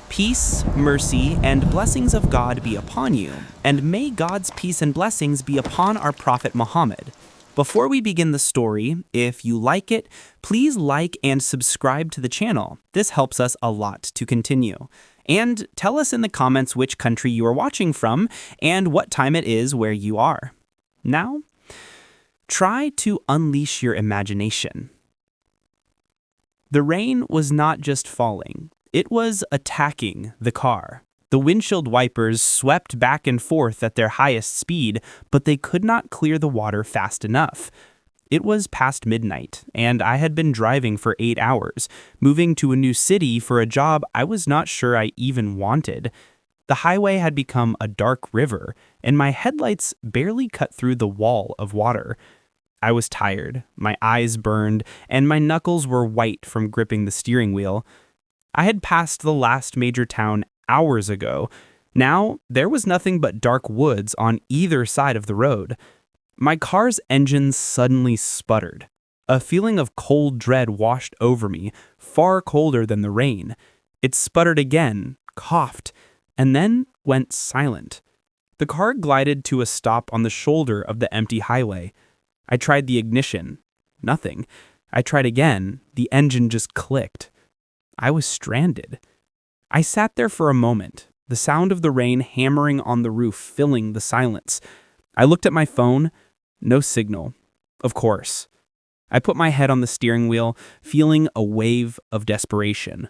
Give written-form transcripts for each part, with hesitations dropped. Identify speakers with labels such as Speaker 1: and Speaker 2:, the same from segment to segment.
Speaker 1: Peace, mercy, and blessings of God be upon you, and may God's peace and blessings be upon our Prophet Muhammad. Before we begin the story, if you like it, please like and subscribe to the channel. This helps us a lot to continue. And tell us in the comments which country you are watching from and what time it is where you are. Now, try to unleash your imagination. The rain was not just falling. It was attacking the car. The windshield wipers swept back and forth at their highest speed, but they could not clear the water fast enough. It was past midnight, and I had been driving for 8 hours, moving to a new city for a job I was not sure I even wanted. The highway had become a dark river, and my headlights barely cut through the wall of water. I was tired, my eyes burned, and my knuckles were white from gripping the steering wheel. I had passed the last major town hours ago. Now, there was nothing but dark woods on either side of the road. My car's engine suddenly sputtered. A feeling of cold dread washed over me, far colder than the rain. It sputtered again, coughed, and then went silent. The car glided to a stop on the shoulder of the empty highway. I tried the ignition. Nothing. I tried again. The engine just clicked. I was stranded. I sat there for a moment, the sound of the rain hammering on the roof filling the silence. I looked at my phone. No signal. Of course. I put my head on the steering wheel, feeling a wave of desperation.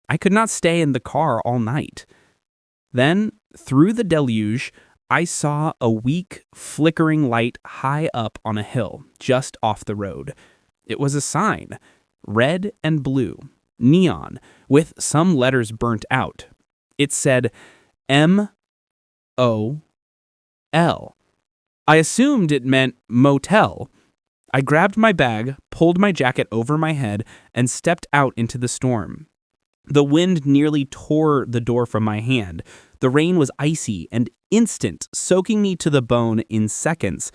Speaker 1: I could not stay in the car all night. Then, through the deluge, I saw a weak, flickering light high up on a hill, just off the road. It was a sign, red and blue, neon, with some letters burnt out. It said M-O-L. I assumed it meant motel. I grabbed my bag, pulled my jacket over my head, and stepped out into the storm. The wind nearly tore the door from my hand. The rain was icy and instant, soaking me to the bone in seconds.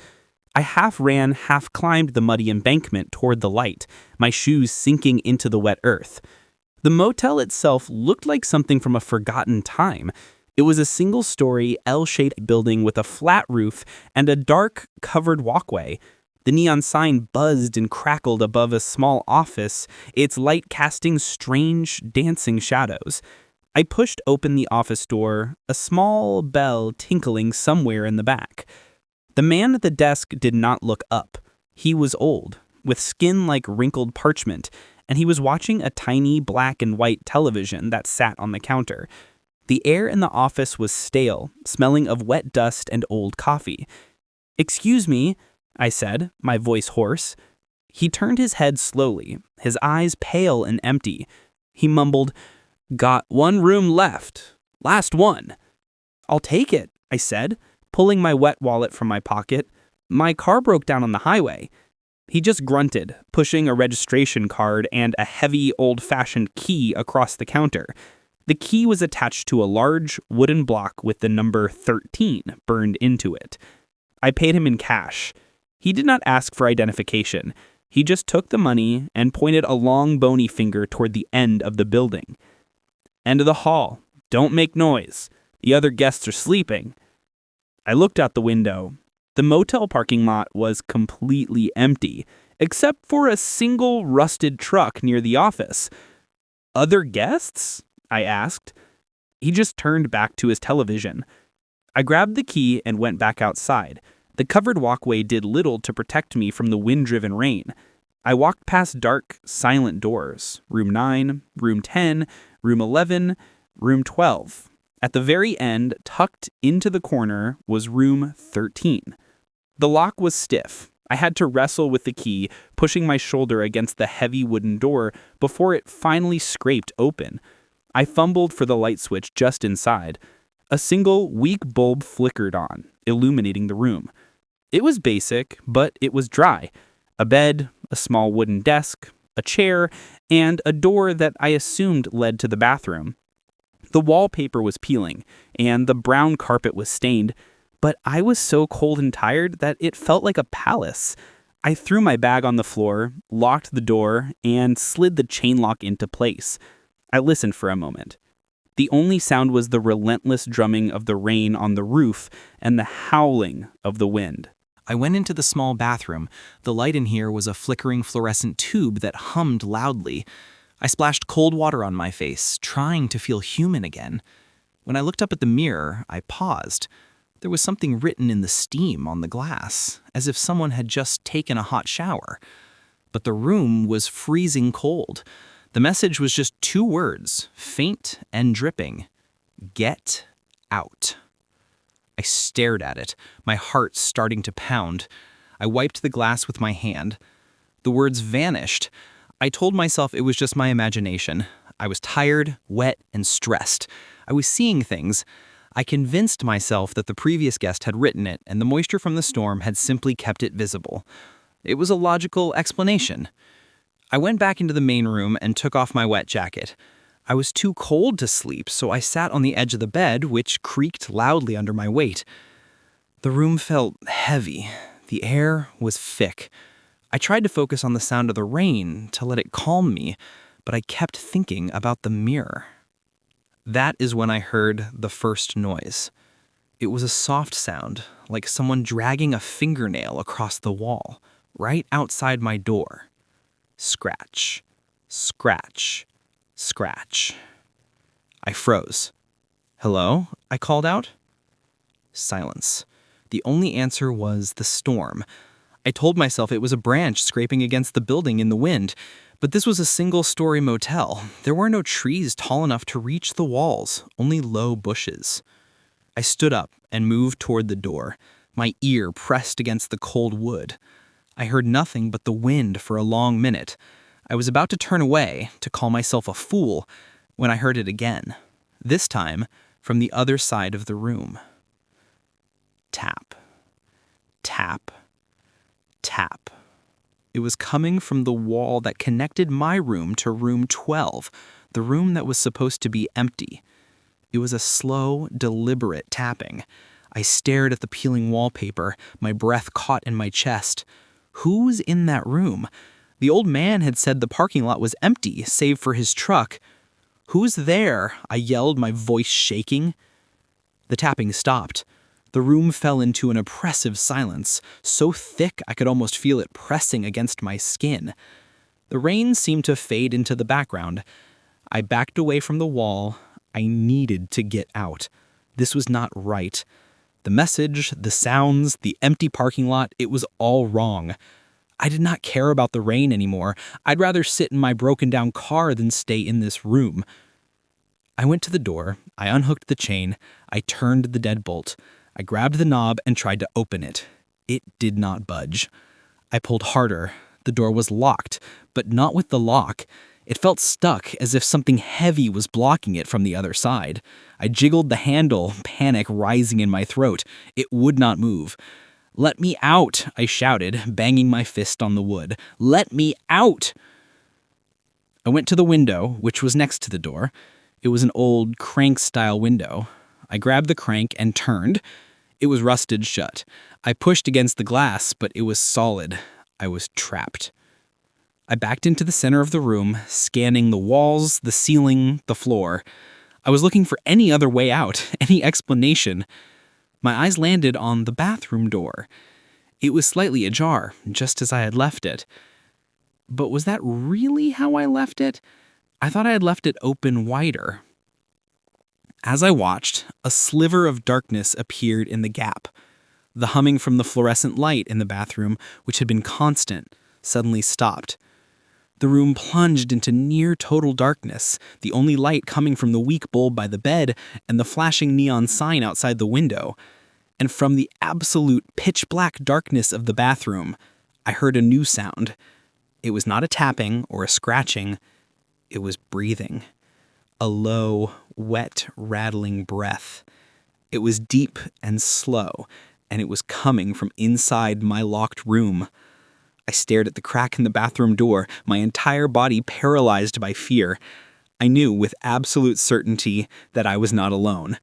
Speaker 1: I half ran, half climbed the muddy embankment toward the light, my shoes sinking into the wet earth. The motel itself looked like something from a forgotten time. It was a single-story, L-shaped building with a flat roof and a dark, covered walkway. The neon sign buzzed and crackled above a small office, its light casting strange, dancing shadows. I pushed open the office door, a small bell tinkling somewhere in the back. The man at the desk did not look up. He was old, with skin like wrinkled parchment, and he was watching a tiny black and white television that sat on the counter. The air in the office was stale, smelling of wet dust and old coffee. "Excuse me," I said, my voice hoarse. He turned his head slowly, his eyes pale and empty. He mumbled, "Got one room left. Last one." "I'll take it," I said, pulling my wet wallet from my pocket. "My car broke down on the highway." He just grunted, pushing a registration card and a heavy, old-fashioned key across the counter. The key was attached to a large wooden block with the number 13 burned into it. I paid him in cash. He did not ask for identification. He just took the money and pointed a long, bony finger toward the end of the building. "End of the hall. Don't make noise. The other guests are sleeping." I looked out the window. The motel parking lot was completely empty, except for a single rusted truck near the office. "Other guests?" I asked. He just turned back to his television. I grabbed the key and went back outside. The covered walkway did little to protect me from the wind-driven rain. I walked past dark, silent doors. Room 9, room 10, room 11, room 12. At the very end, tucked into the corner, was room 13. The lock was stiff. I had to wrestle with the key, pushing my shoulder against the heavy wooden door before it finally scraped open. I fumbled for the light switch just inside. A single, weak bulb flickered on, illuminating the room. It was basic, but it was dry. A bed, a small wooden desk, a chair, and a door that I assumed led to the bathroom. The wallpaper was peeling, and the brown carpet was stained, but I was so cold and tired that it felt like a palace. I threw my bag on the floor, locked the door, and slid the chain lock into place. I listened for a moment. The only sound was the relentless drumming of the rain on the roof and the howling of the wind.
Speaker 2: I went into the small bathroom. The light in here was a flickering fluorescent tube that hummed loudly. I splashed cold water on my face, trying to feel human again. When I looked up at the mirror, I paused. There was something written in the steam on the glass, as if someone had just taken a hot shower. But the room was freezing cold. The message was just 2 words, faint and dripping. Get out. I stared at it, my heart starting to pound. I wiped the glass with my hand. The words vanished. I told myself it was just my imagination. I was tired, wet, and stressed. I was seeing things. I convinced myself that the previous guest had written it, and the moisture from the storm had simply kept it visible. It was a logical explanation. I went back into the main room and took off my wet jacket. I was too cold to sleep, so I sat on the edge of the bed, which creaked loudly under my weight. The room felt heavy. The air was thick. I tried to focus on the sound of the rain to let it calm me, but I kept thinking about the mirror. That is when I heard the first noise. It was a soft sound, like someone dragging a fingernail across the wall, right outside my door. Scratch, scratch, scratch. I froze. "Hello?" I called out. Silence. The only answer was the storm. I told myself it was a branch scraping against the building in the wind, but this was a single-story motel. There were no trees tall enough to reach the walls, only low bushes. I stood up and moved toward the door, my ear pressed against the cold wood. I heard nothing but the wind for a long minute. I was about to turn away, to call myself a fool, when I heard it again, this time from the other side of the room. Tap, tap, tap. It was coming from the wall that connected my room to room 12, the room that was supposed to be empty. It was a slow, deliberate tapping. I stared at the peeling wallpaper, my breath caught in my chest. Who's in that room? The old man had said the parking lot was empty, save for his truck. "Who's there?" I yelled, my voice shaking. The tapping stopped. The room fell into an oppressive silence, so thick I could almost feel it pressing against my skin. The rain seemed to fade into the background. I backed away from the wall. I needed to get out. This was not right. The message, the sounds, the empty parking lot, it was all wrong. I did not care about the rain anymore. I'd rather sit in my broken-down car than stay in this room. I went to the door. I unhooked the chain. I turned the deadbolt. I grabbed the knob and tried to open it. It did not budge. I pulled harder. The door was locked, but not with the lock. It felt stuck, as if something heavy was blocking it from the other side. I jiggled the handle, panic rising in my throat. It would not move. "Let me out," I shouted, banging my fist on the wood. "Let me out!" I went to the window, which was next to the door. It was an old crank-style window. I grabbed the crank and turned. It was rusted shut. I pushed against the glass, but it was solid. I was trapped. I backed into the center of the room, scanning the walls, the ceiling, the floor. I was looking for any other way out, any explanation. My eyes landed on the bathroom door. It was slightly ajar, just as I had left it. But was that really how I left it? I thought I had left it open wider. As I watched, a sliver of darkness appeared in the gap. The humming from the fluorescent light in the bathroom, which had been constant, suddenly stopped. The room plunged into near total darkness, the only light coming from the weak bulb by the bed and the flashing neon sign outside the window. And from the absolute pitch-black darkness of the bathroom, I heard a new sound. It was not a tapping or a scratching. It was breathing. A low, wet, rattling breath. It was deep and slow, and it was coming from inside my locked room. I stared at the crack in the bathroom door, my entire body paralyzed by fear. I knew with absolute certainty that I was not alone.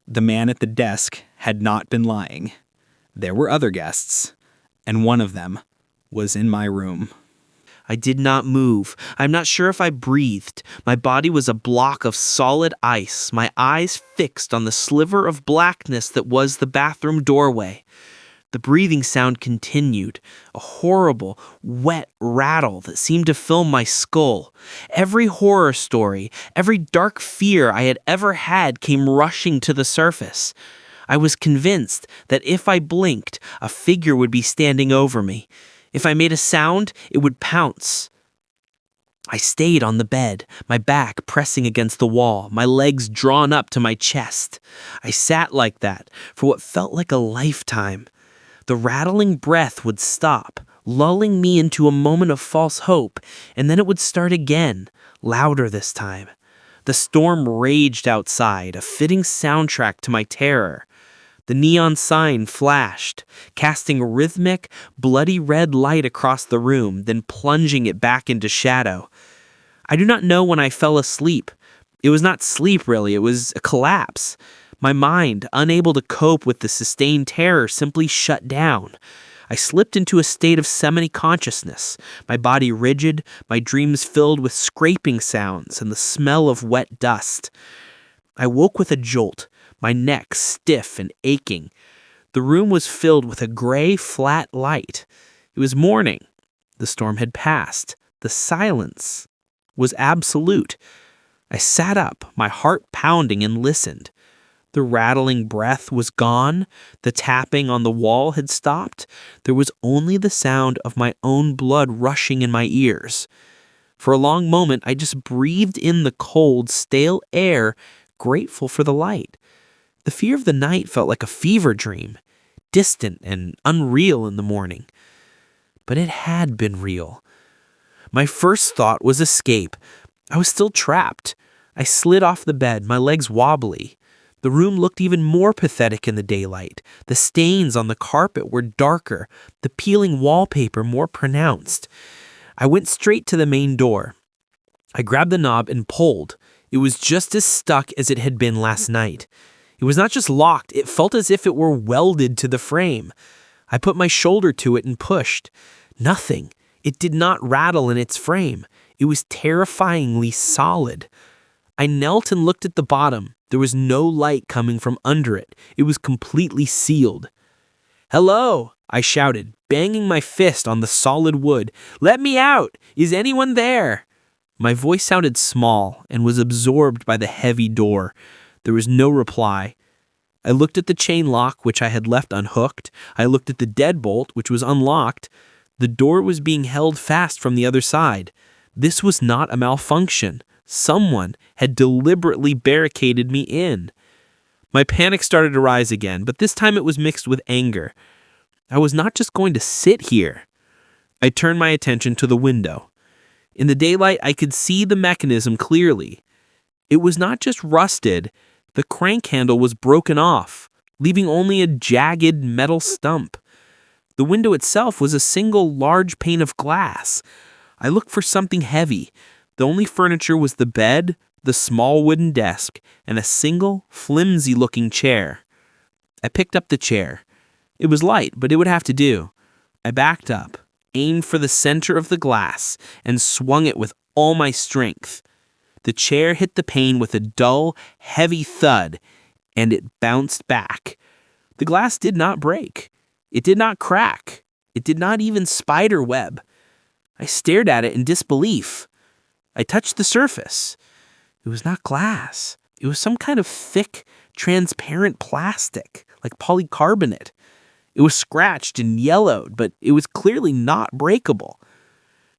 Speaker 2: The man at the desk had not been lying. There were other guests, and one of them was in my room.
Speaker 3: I did not move. I'm not sure if I breathed. My body was a block of solid ice, my eyes fixed on the sliver of blackness that was the bathroom doorway. The breathing sound continued, a horrible, wet rattle that seemed to fill my skull. Every horror story, every dark fear I had ever had came rushing to the surface. I was convinced that if I blinked, a figure would be standing over me. If I made a sound, it would pounce. I stayed on the bed, my back pressing against the wall, my legs drawn up to my chest. I sat like that for what felt like a lifetime. The rattling breath would stop, lulling me into a moment of false hope, and then it would start again, louder this time. The storm raged outside, a fitting soundtrack to my terror. The neon sign flashed, casting a rhythmic, bloody red light across the room, then plunging it back into shadow. I do not know when I fell asleep. It was not sleep, really. It was a collapse. My mind, unable to cope with the sustained terror, simply shut down. I slipped into a state of semi-consciousness, my body rigid, my dreams filled with scraping sounds and the smell of wet dust. I woke with a jolt, my neck stiff and aching. The room was filled with a gray, flat light. It was morning. The storm had passed. The silence was absolute. I sat up, my heart pounding, and listened. The rattling breath was gone. The tapping on the wall had stopped. There was only the sound of my own blood rushing in my ears. For a long moment, I just breathed in the cold, stale air, grateful for the light. The fear of the night felt like a fever dream, distant and unreal in the morning. But it had been real. My first thought was escape. I was still trapped. I slid off the bed, my legs wobbly. The room looked even more pathetic in the daylight. The stains on the carpet were darker, the peeling wallpaper more pronounced. I went straight to the main door. I grabbed the knob and pulled. It was just as stuck as it had been last night. It was not just locked, it felt as if it were welded to the frame. I put my shoulder to it and pushed. Nothing. It did not rattle in its frame. It was terrifyingly solid. I knelt and looked at the bottom. There was no light coming from under it. It was completely sealed. "Hello," I shouted, banging my fist on the solid wood. "Let me out! Is anyone there?" My voice sounded small and was absorbed by the heavy door. There was no reply. I looked at the chain lock, which I had left unhooked. I looked at the deadbolt, which was unlocked. The door was being held fast from the other side. This was not a malfunction. Someone had deliberately barricaded me in. My panic started to rise again, but this time it was mixed with anger. I was not just going to sit here. I turned my attention to the window. In the daylight, I could see the mechanism clearly. It was not just rusted. The crank handle was broken off, leaving only a jagged metal stump. The window itself was a single large pane of glass. I looked for something heavy. The only furniture was the bed, the small wooden desk, and a single, flimsy-looking chair. I picked up the chair. It was light, but it would have to do. I backed up, aimed for the center of the glass, and swung it with all my strength. The chair hit the pane with a dull, heavy thud, and it bounced back. The glass did not break. It did not crack. It did not even spider web. I stared at it in disbelief. I touched the surface. It was not glass. It was some kind of thick, transparent plastic, like polycarbonate. It was scratched and yellowed, but it was clearly not breakable.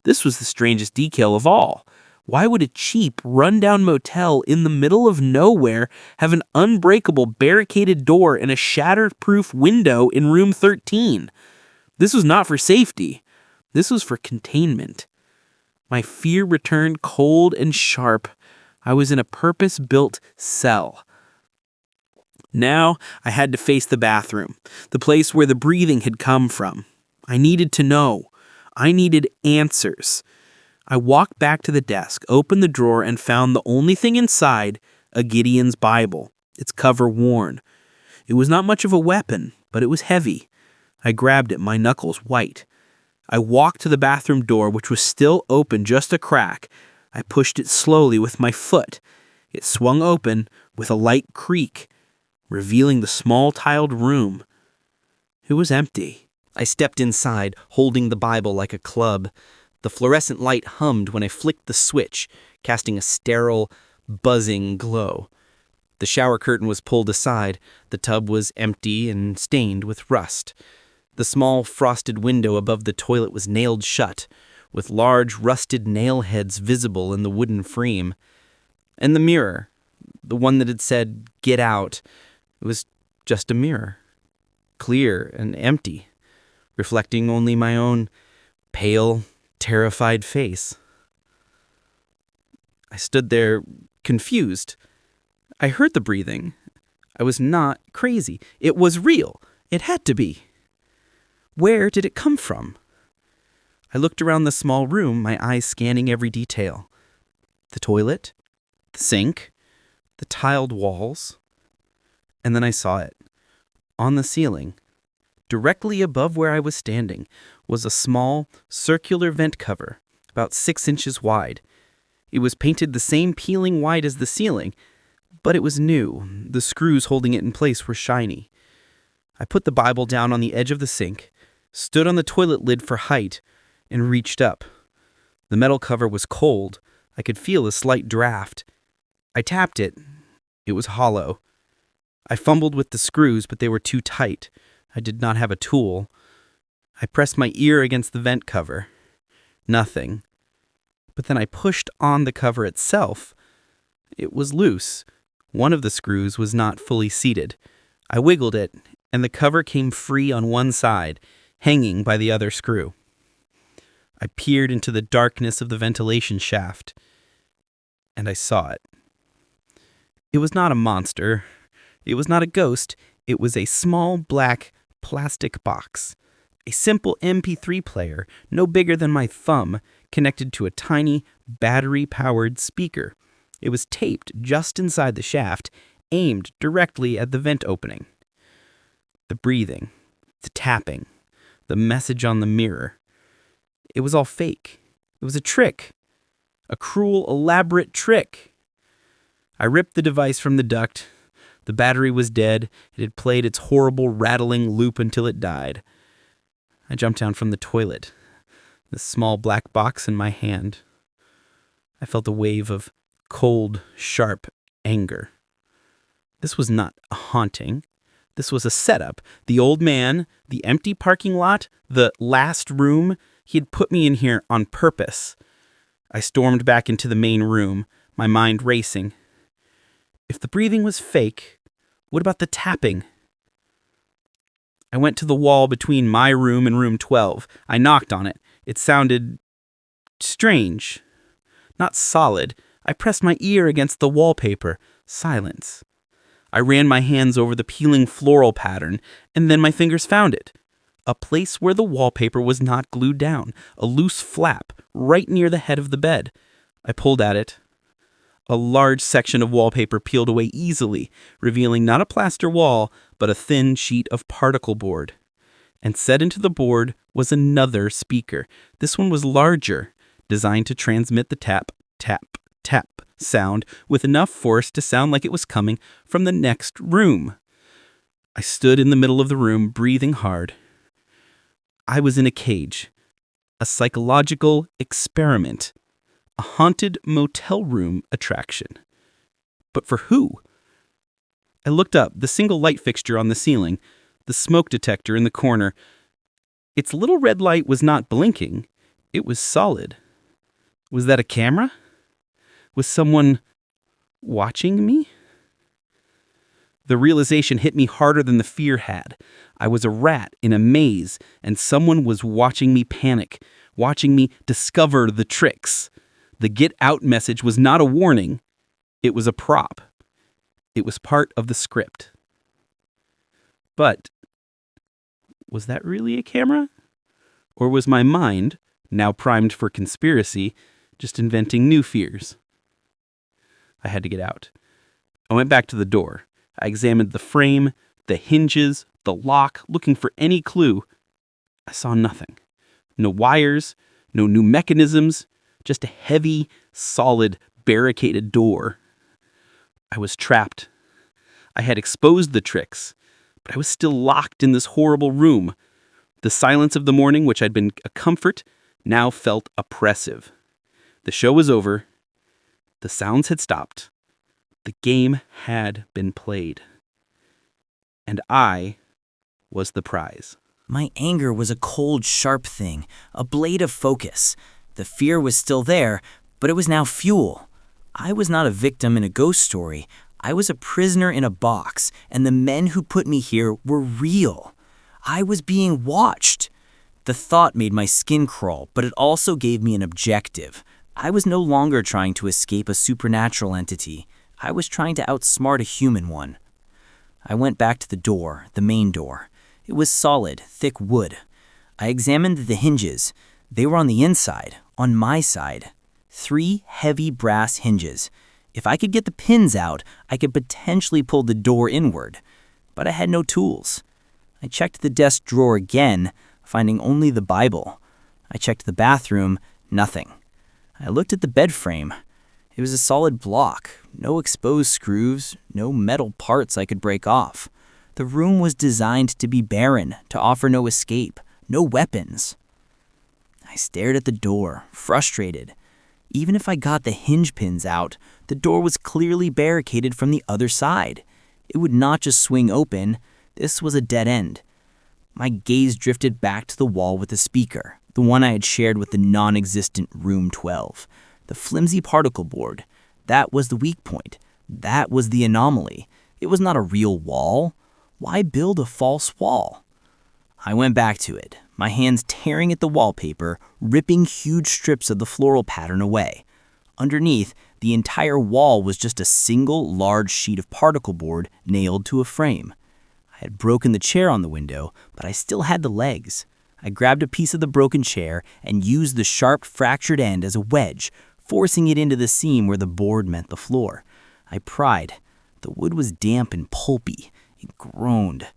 Speaker 3: This was the strangest detail of all. Why would a cheap, run-down motel in the middle of nowhere have an unbreakable barricaded door and a shatterproof window in room 13? This was not for safety. This was for containment. My fear returned cold and sharp. I was in a purpose-built cell. Now I had to face the bathroom, the place where the breathing had come from. I needed to know. I needed answers. I walked back to the desk, opened the drawer, and found the only thing inside, a Gideon's Bible, its cover worn. It was not much of a weapon, but it was heavy. I grabbed it, my knuckles white. I walked to the bathroom door, which was still open just a crack. I pushed it slowly with my foot. It swung open with a light creak, revealing the small tiled room. It was empty.
Speaker 2: I stepped inside, holding the Bible like a club. The fluorescent light hummed when I flicked the switch, casting a sterile, buzzing glow. The shower curtain was pulled aside. The tub was empty and stained with rust. The small frosted window above the toilet was nailed shut, with large rusted nail heads visible in the wooden frame. And the mirror, the one that had said, "Get out," it was just a mirror, clear and empty, reflecting only my own pale, terrified face. I stood there, confused. I heard the breathing. I was not crazy. It was real. It had to be. Where did it come from? I looked around the small room, my eyes scanning every detail. The toilet, the sink, the tiled walls. And then I saw it. On the ceiling, directly above where I was standing, was a small, circular vent cover, about 6 inches wide. It was painted the same peeling white as the ceiling, but it was new. The screws holding it in place were shiny. I put the Bible down on the edge of the sink, stood on the toilet lid for height, and reached up. The metal cover was cold. I could feel a slight draft. I tapped it. It was hollow. I fumbled with the screws, but they were too tight. I did not have a tool. I pressed my ear against the vent cover. Nothing. But then I pushed on the cover itself. It was loose. One of the screws was not fully seated. I wiggled it, and the cover came free on one side, hanging by the other screw. I peered into the darkness of the ventilation shaft, and I saw it. It was not a monster. It was not a ghost. It was a small black plastic box. A simple MP3 player, no bigger than my thumb, connected to a tiny, battery-powered speaker. It was taped just inside the shaft, aimed directly at the vent opening. The breathing, the tapping, the message on the mirror. It was all fake. It was a trick. A cruel, elaborate trick. I ripped the device from the duct. The battery was dead. It had played its horrible, rattling loop until it died. I jumped down from the toilet, the small black box in my hand. I felt a wave of cold, sharp anger. This was not a haunting. This was a setup. The old man, the empty parking lot, the last room, he had put me in here on purpose. I stormed back into the main room, my mind racing. If the breathing was fake, what about the tapping? I went to the wall between my room and room 12. I knocked on it. It sounded strange, not solid. I pressed my ear against the wallpaper. Silence. I ran my hands over the peeling floral pattern, and then my fingers found it. A place where the wallpaper was not glued down, a loose flap right near the head of the bed. I pulled at it. A large section of wallpaper peeled away easily, revealing not a plaster wall, but a thin sheet of particle board. And set into the board was another speaker. This one was larger, designed to transmit the tap, tap, tap sound with enough force to sound like it was coming from the next room. I stood in the middle of the room, breathing hard. I was in a cage, a psychological experiment, a haunted motel room attraction. But for who? I looked up, the single light fixture on the ceiling, the smoke detector in the corner. Its little red light was not blinking. It was solid. Was that a camera? Was someone watching me? The realization hit me harder than the fear had. I was a rat in a maze, and someone was watching me panic, watching me discover the tricks. The get out message was not a warning. It was a prop. It was part of the script. But was that really a camera? Or was my mind, now primed for conspiracy, just inventing new fears? I had to get out. I went back to the door. I examined the frame, the hinges, the lock, looking for any clue. I saw nothing.
Speaker 1: No wires, no new mechanisms, just a heavy, solid, barricaded door. I was trapped. I had exposed the tricks, but I was still locked in this horrible room. The silence of the morning, which had been a comfort, now felt oppressive. The show was over. The sounds had stopped. The game had been played. And I was the prize.
Speaker 4: My anger was a cold, sharp thing, a blade of focus. The fear was still there, but it was now fuel. I was not a victim in a ghost story. I was a prisoner in a box, and the men who put me here were real. I was being watched. The thought made my skin crawl, but it also gave me an objective. I was no longer trying to escape a supernatural entity. I was trying to outsmart a human one. I went back to the door, the main door. It was solid, thick wood. I examined the hinges. They were on the inside, on my side. 3 heavy brass hinges. If I could get the pins out, I could potentially pull the door inward. But I had no tools. I checked the desk drawer again, finding only the Bible. I checked the bathroom, nothing. I looked at the bed frame. It was a solid block, no exposed screws, no metal parts I could break off. The room was designed to be barren, to offer no escape, no weapons. I stared at the door, frustrated. Even if I got the hinge pins out, the door was clearly barricaded from the other side. It would not just swing open. This was a dead end. My gaze drifted back to the wall with the speaker, the one I had shared with the non-existent Room 12. The flimsy particle board. That was the weak point. That was the anomaly. It was not a real wall. Why build a false wall? I went back to it, my hands tearing at the wallpaper, ripping huge strips of the floral pattern away. Underneath, the entire wall was just a single large sheet of particle board nailed to a frame. I had broken the chair on the window, but I still had the legs. I grabbed a piece of the broken chair and used the sharp fractured end as a wedge, forcing it into the seam where the board met the floor. I pried. The wood was damp and pulpy. It groaned.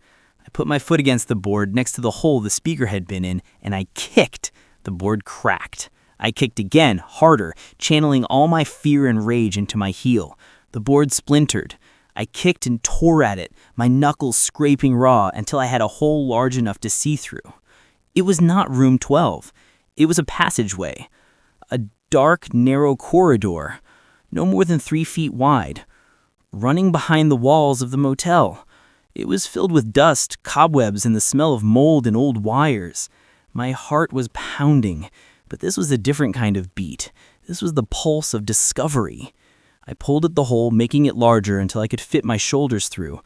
Speaker 4: I put my foot against the board next to the hole the speaker had been in, and I kicked. The board cracked. I kicked again, harder, channeling all my fear and rage into my heel. The board splintered. I kicked and tore at it, my knuckles scraping raw until I had a hole large enough to see through. It was not Room 12. It was a passageway. A dark, narrow corridor, no more than 3 feet wide, running behind the walls of the motel. It was filled with dust, cobwebs, and the smell of mold and old wires. My heart was pounding, but this was a different kind of beat. This was the pulse of discovery. I pulled at the hole, making it larger until I could fit my shoulders through.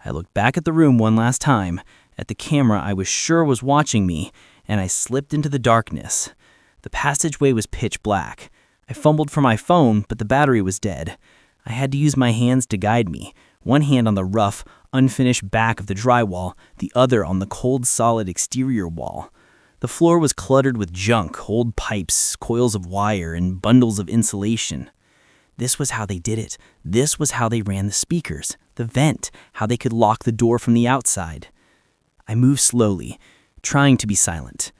Speaker 4: I looked back at the room one last time, at the camera I was sure was watching me, and I slipped into the darkness. The passageway was pitch black. I fumbled for my phone, but the battery was dead. I had to use my hands to guide me, one hand on the rough, unfinished back of the drywall, the other on the cold, solid exterior wall. The floor was cluttered with junk, old pipes, coils of wire, and bundles of insulation. This was how they did it. This was how they ran the speakers, the vent, how they could lock the door from the outside. I moved slowly, trying to be silent.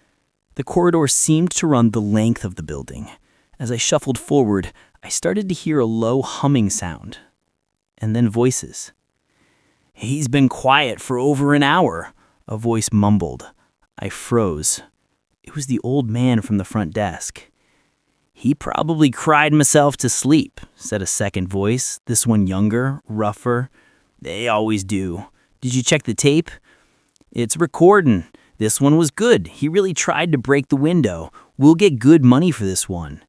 Speaker 4: The corridor seemed to run the length of the building. As I shuffled forward, I started to hear a low humming sound. And then voices. "He's been quiet for over an hour," a voice mumbled. I froze. It was the old man from the front desk. "He probably cried himself to sleep," said a second voice, this one younger, rougher. "They always do. Did you check the tape?" "It's recording. This one was good. He really tried to break the window. We'll get good money for this one."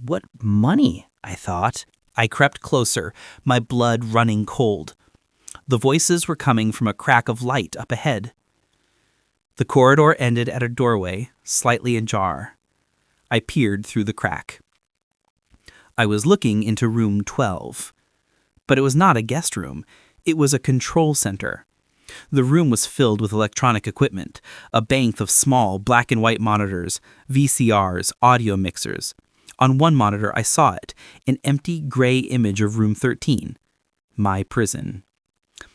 Speaker 4: What money? I thought.
Speaker 2: I crept closer, my blood running cold. The voices were coming from a crack of light up ahead. The corridor ended at a doorway, slightly ajar. I peered through the crack. I was looking into room 12. But it was not a guest room. It was a control center. The room was filled with electronic equipment, a bank of small black and white monitors, VCRs, audio mixers. On one monitor I saw it, an empty gray image of room 13, my prison.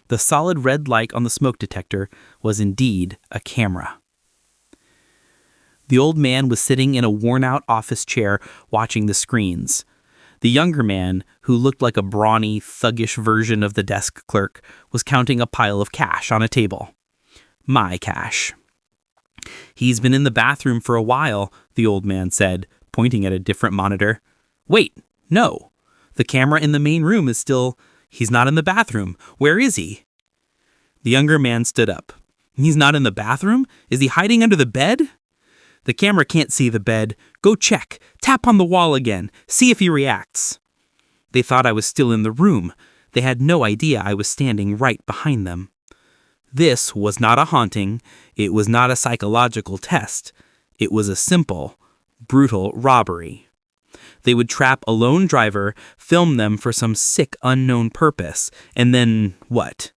Speaker 2: The solid red light on the smoke detector was indeed a camera.
Speaker 1: The old man was sitting in a worn-out office chair watching the screens. The younger man, who looked like a brawny, thuggish version of the desk clerk, was counting a pile of cash on a table. My cash. "He's been in the bathroom for a while," the old man said, pointing at a different monitor. "Wait, no. The camera in the main room is still... He's not in the bathroom. Where is he?" The younger man stood up. "He's not in the bathroom? Is he hiding under the bed?" "The camera can't see the bed. Go check. Tap on the wall again. See if he reacts." They thought I was still in the room. They had no idea I was standing right behind them. This was not a haunting. It was not a psychological test. It was a simple, brutal robbery. They would trap a lone driver, film them for some sick unknown purpose, and then what?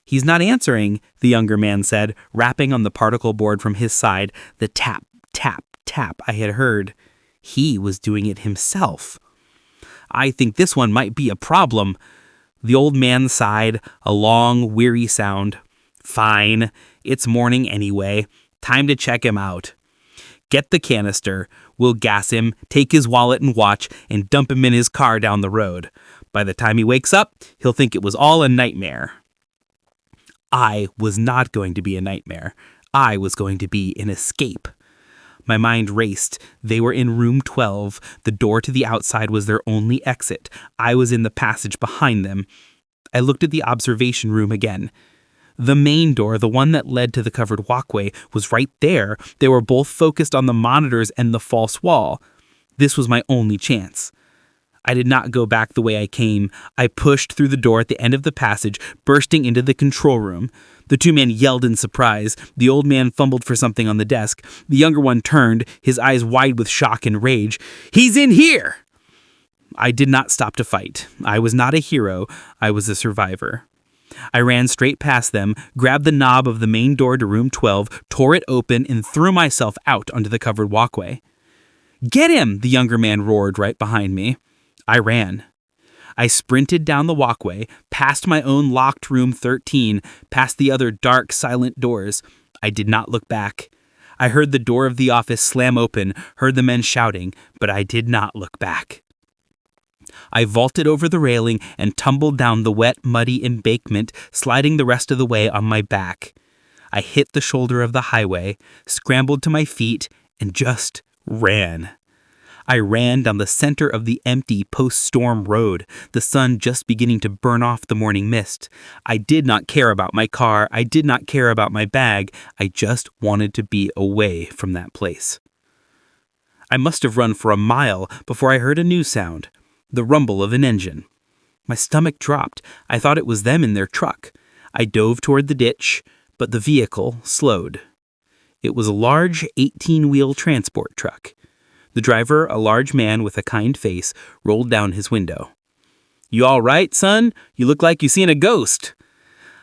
Speaker 1: "He's not answering," the younger man said, rapping on the particle board from his side, the tap, tap, tap I had heard. He was doing it himself. "I think this one might be a problem." The old man sighed, a long, weary sound. "Fine. It's morning anyway. Time to check him out. Get the canister. We'll gas him, take his wallet and watch, and dump him in his car down the road. By the time he wakes up, he'll think it was all a nightmare." I was not going to be a nightmare. I was going to be an escape. My mind raced. They were in room 12. The door to the outside was their only exit. I was in the passage behind them. I looked at the observation room again. The main door, the one that led to the covered walkway, was right there. They were both focused on the monitors and the false wall. This was my only chance. I did not go back the way I came. I pushed through the door at the end of the passage, bursting into the control room. The two men yelled in surprise. The old man fumbled for something on the desk. The younger one turned, his eyes wide with shock and rage. "He's in here!" I did not stop to fight. I was not a hero. I was a survivor. I ran straight past them, grabbed the knob of the main door to room 12, tore it open, and threw myself out onto the covered walkway. "Get him!" the younger man roared right behind me. I ran. I sprinted down the walkway, past my own locked room 13, past the other dark, silent doors. I did not look back. I heard the door of the office slam open, heard the men shouting, but I did not look back. I vaulted over the railing and tumbled down the wet, muddy embankment, sliding the rest of the way on my back. I hit the shoulder of the highway, scrambled to my feet, and just ran. I ran down the center of the empty post-storm road, the sun just beginning to burn off the morning mist. I did not care about my car. I did not care about my bag. I just wanted to be away from that place. I must have run for a mile before I heard a new sound, the rumble of an engine. My stomach dropped. I thought it was them in their truck. I dove toward the ditch, but the vehicle slowed. It was a large 18-wheel transport truck. The driver, a large man with a kind face, rolled down his window. "You all right, son? You look like you seen a ghost."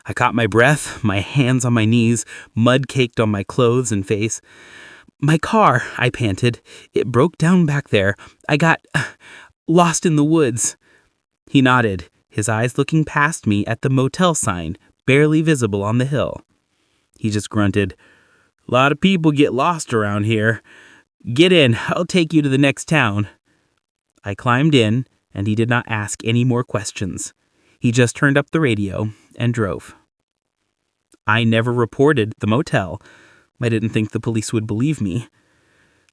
Speaker 1: I caught my breath, my hands on my knees, mud caked on my clothes and face. "My car," I panted. "It broke down back there. I got lost in the woods." He nodded, his eyes looking past me at the motel sign, barely visible on the hill. He just grunted, "A lot of people get lost around here. Get in, I'll take you to the next town." I climbed in, and he did not ask any more questions. He just turned up the radio and drove. I never reported the motel. I didn't think the police would believe me.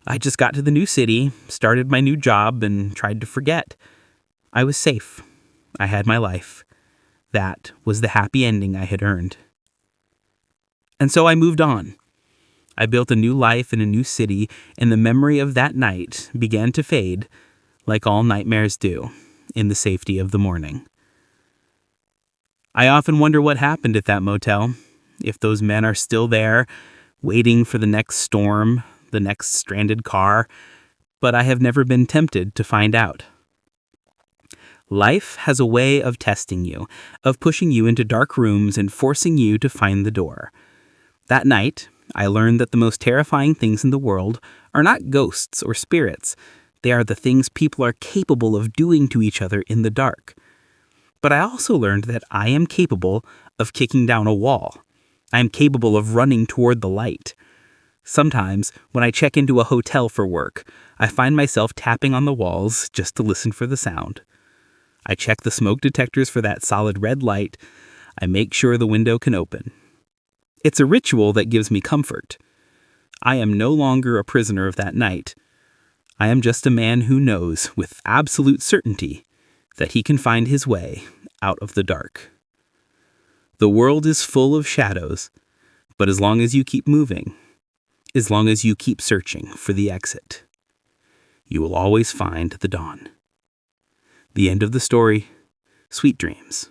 Speaker 1: I just got to the new city, started my new job, and tried to forget. I was safe. I had my life. That was the happy ending I had earned. And so I moved on. I built a new life in a new city, and the memory of that night began to fade, like all nightmares do, in the safety of the morning. I often wonder what happened at that motel, if those men are still there, waiting for the next storm, the next stranded car, but I have never been tempted to find out. Life has a way of testing you, of pushing you into dark rooms and forcing you to find the door. That night, I learned that the most terrifying things in the world are not ghosts or spirits. They are the things people are capable of doing to each other in the dark. But I also learned that I am capable of kicking down a wall. I am capable of running toward the light. Sometimes, when I check into a hotel for work, I find myself tapping on the walls just to listen for the sound. I check the smoke detectors for that solid red light. I make sure the window can open. It's a ritual that gives me comfort. I am no longer a prisoner of that night. I am just a man who knows with absolute certainty that he can find his way out of the dark. The world is full of shadows, but as long as you keep moving, as long as you keep searching for the exit, you will always find the dawn. The end of the story. Sweet dreams.